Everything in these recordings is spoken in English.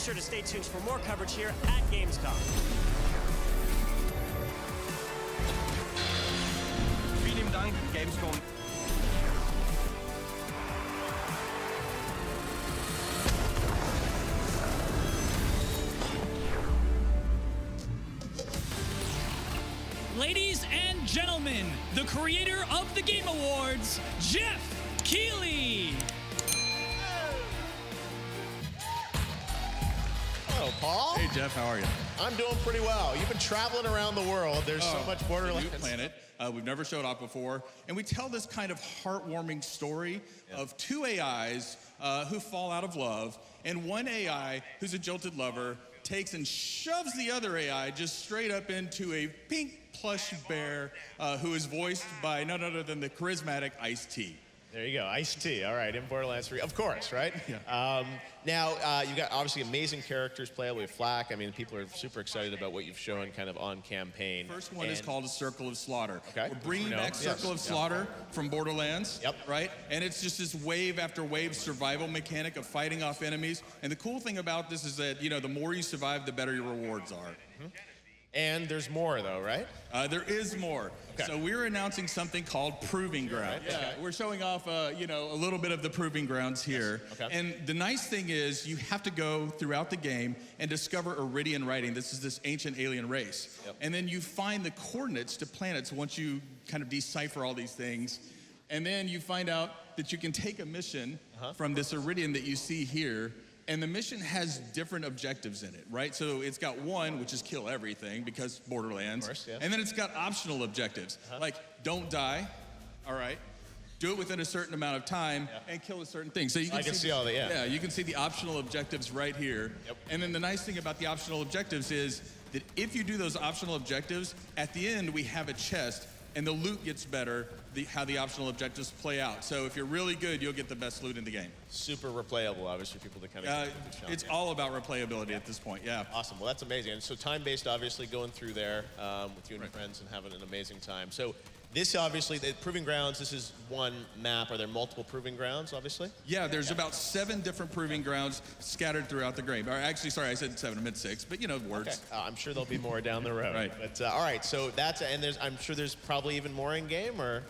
sure to stay tuned for more coverage here at Gamescom. Vielen Dank, Gamescom. Ladies and gentlemen, the creator of the Game Awards, Jeff Keighley. Hello, Paul. Hey, Jeff, how are you? I'm doing pretty well. You've been traveling around the world. There's so much Borderland. New planet. We've never showed off before. And we tell this kind of heartwarming story of two AIs who fall out of love, and one AI who's a jilted lover takes and shoves the other AI just straight up into a pink plush bear who is voiced by none other than the charismatic Ice-T. There you go, Ice-T. All right, in Borderlands 3, of course, right? Yeah. Now, you've got obviously amazing characters playable with Flack. I mean, people are super excited about what you've shown kind of on campaign. First one is called a Circle of Slaughter. Okay. We're bringing back Circle of Slaughter from Borderlands. Yep. Right? And it's just this wave after wave survival mechanic of fighting off enemies. And the cool thing about this is that, you know, the more you survive, the better your rewards are. And there's more, though, right? There is more. Okay. So we're announcing something called Proving Ground. Right. Okay. We're showing off, you know, a little bit of the Proving Grounds here. Yes. Okay. And the nice thing is you have to go throughout the game and discover Iridian writing. This is this ancient alien race. Yep. And then you find the coordinates to planets once you kind of decipher all these things. And then you find out that you can take a mission from this Iridian that you see here. And the mission has different objectives in it, right? So it's got one, which is kill everything, because Borderlands. Of course, yeah. And then it's got optional objectives, like don't die, all right? Do it within a certain amount of time and kill a certain thing. So you can, see all that, Yeah, you can see the optional objectives right here. Yep. And then the nice thing about the optional objectives is that if you do those optional objectives, at the end we have a chest and the loot gets better, how the optional objectives play out. So if you're really good, you'll get the best loot in the game. Super replayable, obviously, people that kind of It's all about replayability at this point, yeah. Awesome. Well, that's amazing. And so time-based, obviously, going through there with you and your friends and having an amazing time. So this, obviously, the Proving Grounds, this is one map. Are there multiple Proving Grounds, obviously? Yeah, there's about 7 different Proving Grounds scattered throughout the game. Or actually, sorry, I said 7, I meant 6, but you know, words. Okay. I'm sure there'll be more down the road. Right. But, all right, so that's, and I'm sure there's probably even more in-game, or?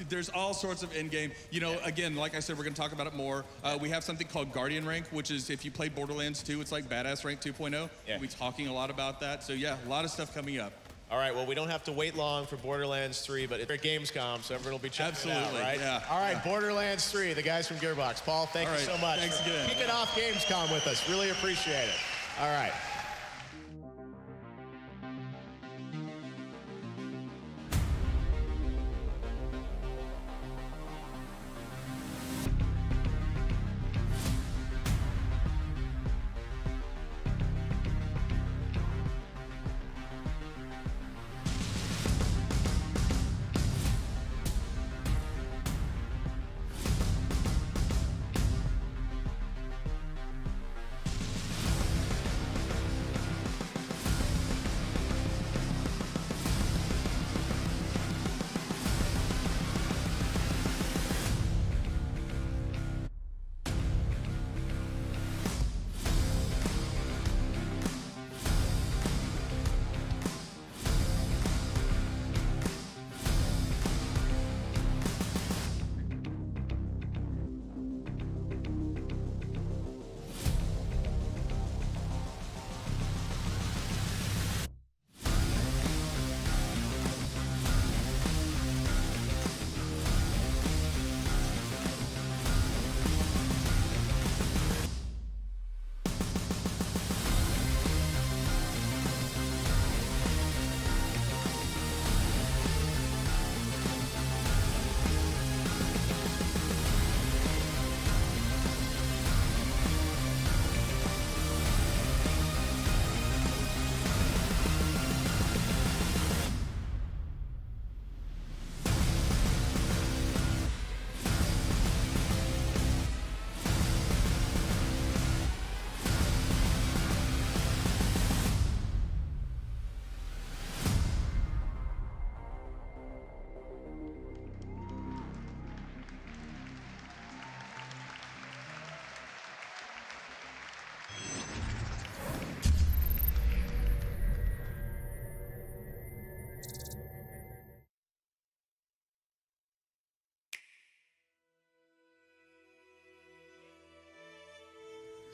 There's all sorts of in-game. You know, again, like I said, we're going to talk about it more. We have something called Guardian Rank, which is if you play Borderlands 2, it's like Badass Rank 2.0. Yeah. We'll be talking a lot about that. So yeah, a lot of stuff coming up. All right, well, we don't have to wait long for Borderlands 3, but it's at Gamescom, so everyone will be checking it out, right? Yeah. All right, Borderlands 3, the guys from Gearbox. Paul, thank you so much. Thanks again. Kicking off Gamescom with us. Really appreciate it. All right.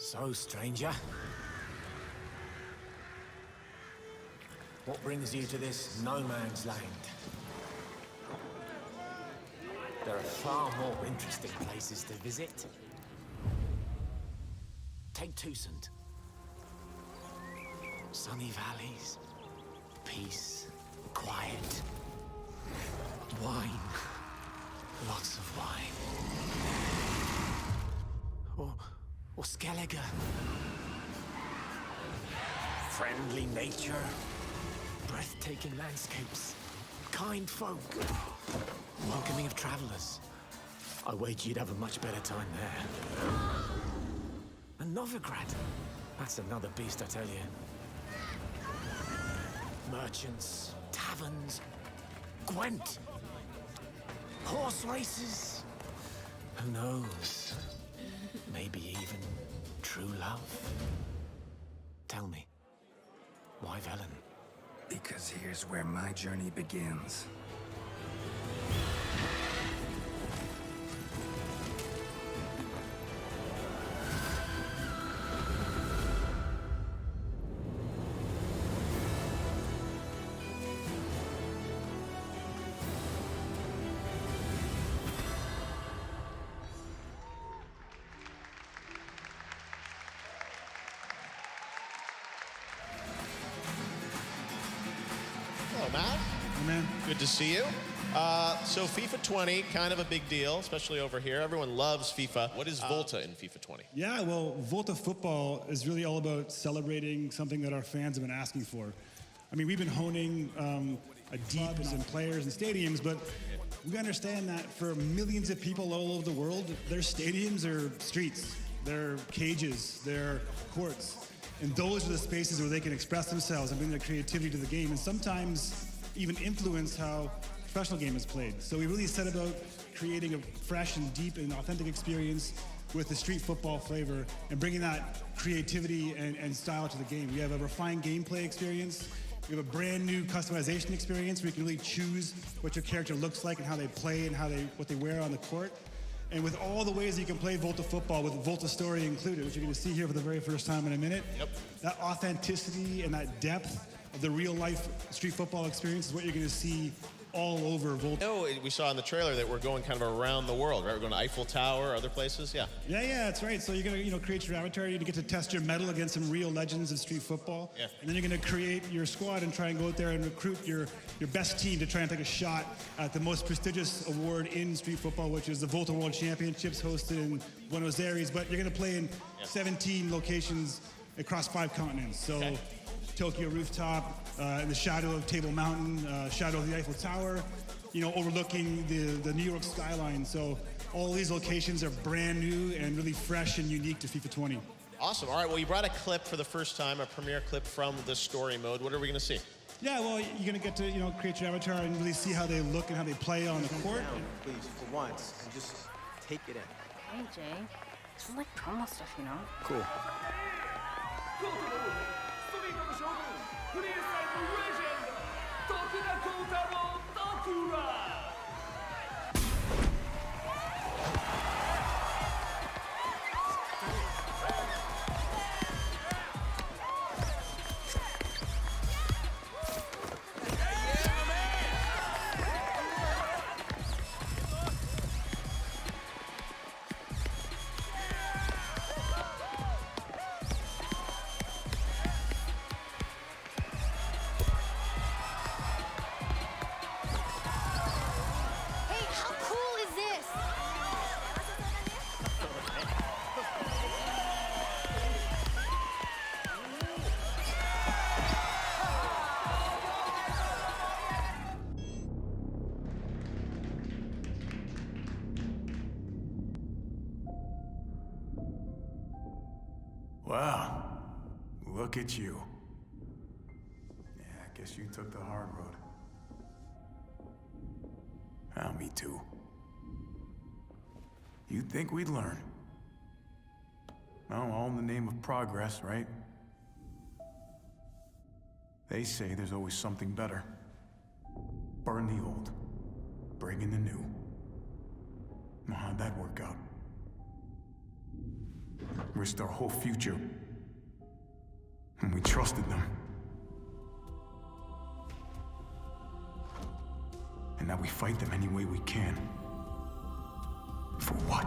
So, stranger, what brings you to this no man's land? There are far more interesting places to visit. Take Tous. Sunny valleys, peace, quiet, wine, lots of wine. Or Skellige. Friendly nature, breathtaking landscapes, kind folk, welcoming of travelers. I wager you'd have a much better time there. And Novigrad, that's another beast, I tell you. Merchants, taverns, Gwent, horse races. Who knows? Maybe even true love. Tell me, why Velen? Because here's where my journey begins. Hello, Matt. Hey, man. Good to see you. So FIFA 20, kind of a big deal, especially over here. Everyone loves FIFA. What is Volta in FIFA 20? Yeah, well, Volta Football is really all about celebrating something that our fans have been asking for. I mean, we've been honing a deep in players and stadiums, but we understand that for millions of people all over the world, their stadiums are streets, they're cages, they're courts. And those are the spaces where they can express themselves and bring their creativity to the game, and sometimes even influence how professional game is played. So we really set about creating a fresh and deep and authentic experience with the street football flavor and bringing that creativity and style to the game. We have a refined gameplay experience. We have a brand new customization experience where you can really choose what your character looks like and how they play and what they wear on the court. And with all the ways that you can play Volta football with Volta Story included, which you're going to see here for the very first time in a minute, that authenticity and that depth of the real-life street football experience is what you're going to see all over Volta. Oh, we saw in the trailer that we're going kind of around the world, right? We're going to Eiffel Tower, other places, yeah. Yeah, that's right. So you're going to create your avatar. You get to test your mettle against some real legends of street football. Yeah. And then you're going to create your squad and try and go out there and recruit your best team to try and take a shot at the most prestigious award in street football, which is the Volta World Championships hosted in Buenos Aires. But you're going to play in 17 locations across 5 continents. So Tokyo Rooftop, in the shadow of Table Mountain, shadow of the Eiffel Tower, overlooking the New York skyline. So all these locations are brand new and really fresh and unique to FIFA 20. Awesome. All right, well, you brought a clip for the first time, a premiere clip from the story mode. What are we going to see? Yeah, well, you're going to get to, create your avatar and really see how they look and how they play on the court. Down, please, for once, and just take it in. Hey, Jay. This is like promo stuff, you know? Cool. Wow, look at you. Yeah, I guess you took the hard road. Me too. You'd think we'd learn. Well, all in the name of progress, right? They say there's always something better. Burn the old, bring in the new. How'd that work out? risked our whole future. And we trusted them. And now we fight them any way we can. For what?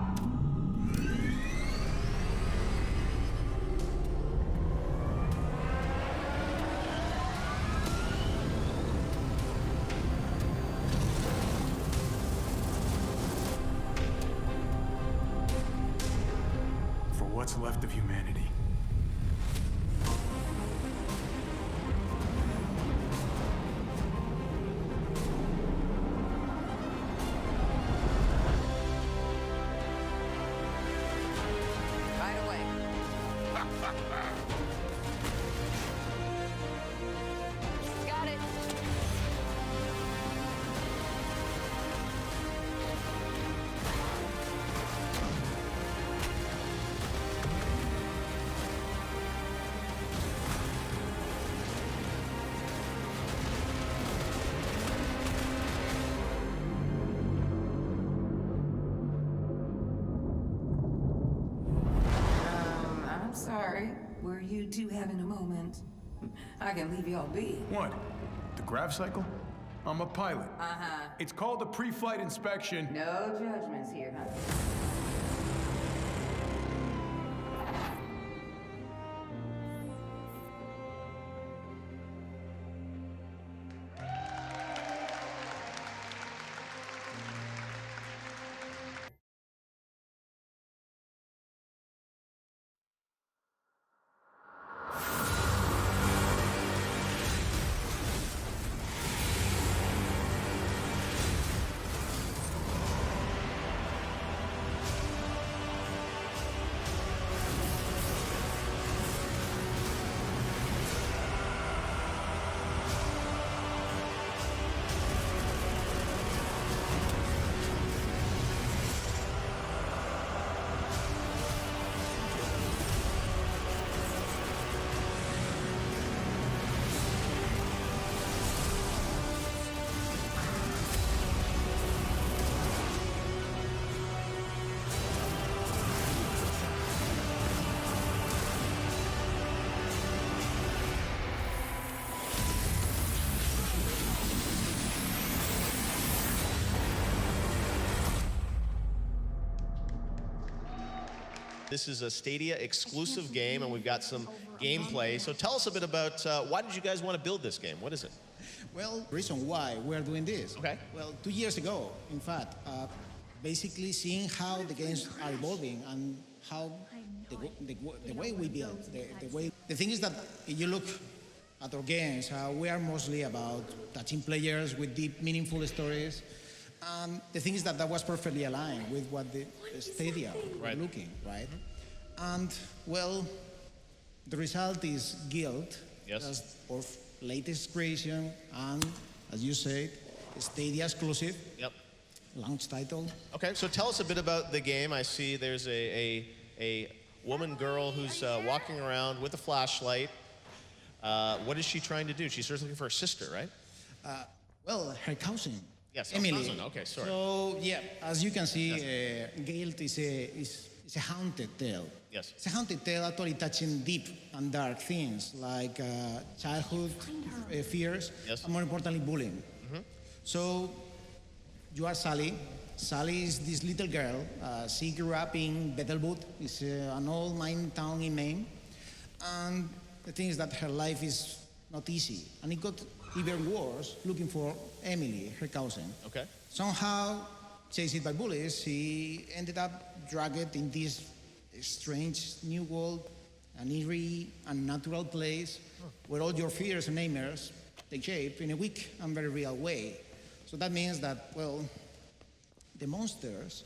For what's left of humanity. Sorry, were you two having a moment? I can leave y'all be. What? The grav cycle? I'm a pilot. Uh-huh. It's called a pre-flight inspection. No judgments here, huh? This is a Stadia exclusive game, and we've got some gameplay. So tell us a bit about why did you guys want to build this game? What is it? Well, the reason why we're doing this. Okay. Well, 2 years ago, in fact, basically seeing how the games are evolving and how the way we build, the way. The thing is that if you look at our games, we are mostly about touching players with deep, meaningful stories. And the thing is that that was perfectly aligned with what the Stadia were looking, right? And, well, the result is Guild, as our latest creation, and, as you said, Stadia exclusive. Yep. Launch title. Okay, so tell us a bit about the game. I see there's a woman girl who's walking around with a flashlight. What is she trying to do? She's just looking for her sister, right? Well, her cousin. Yes, Emily. Cousin. Okay, sorry. So, yeah, as you can see, Guild is a haunted tale. Yes. It's a haunted tale actually touching deep and dark things like childhood fears, and more importantly, bullying. So, you are Sally. Sally is this little girl. She grew up in Bethelwood. It's an old mine town in Maine. And the thing is that her life is not easy. And it got even worse looking for Emily, her cousin. Okay. Somehow, chased by bullies, she ended up dragged in this strange new world, an eerie, unnatural place where all your fears and nightmares take shape in a weak and very real way. So that means that, well, the monsters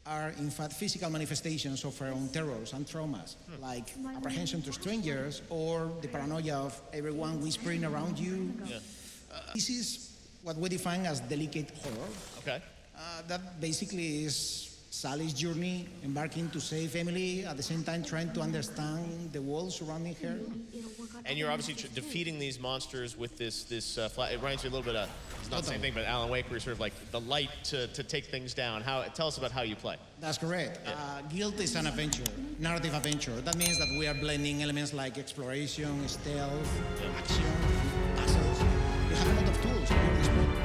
are in fact physical manifestations of our own terrors and traumas, like apprehension to strangers or the paranoia of everyone whispering around you. This is what we define as delicate horror. Okay. That basically is Sally's journey, embarking to save Emily, at the same time trying to understand the world surrounding her. And you're obviously defeating these monsters with this flat. It reminds you a little bit of, it's not the same thing, but Alan Wake, where you're sort of like the light to take things down. Tell us about how you play. That's correct. Guild is an adventure, narrative adventure. That means that we are blending elements like exploration, stealth, action, puzzles. You have a lot of tools.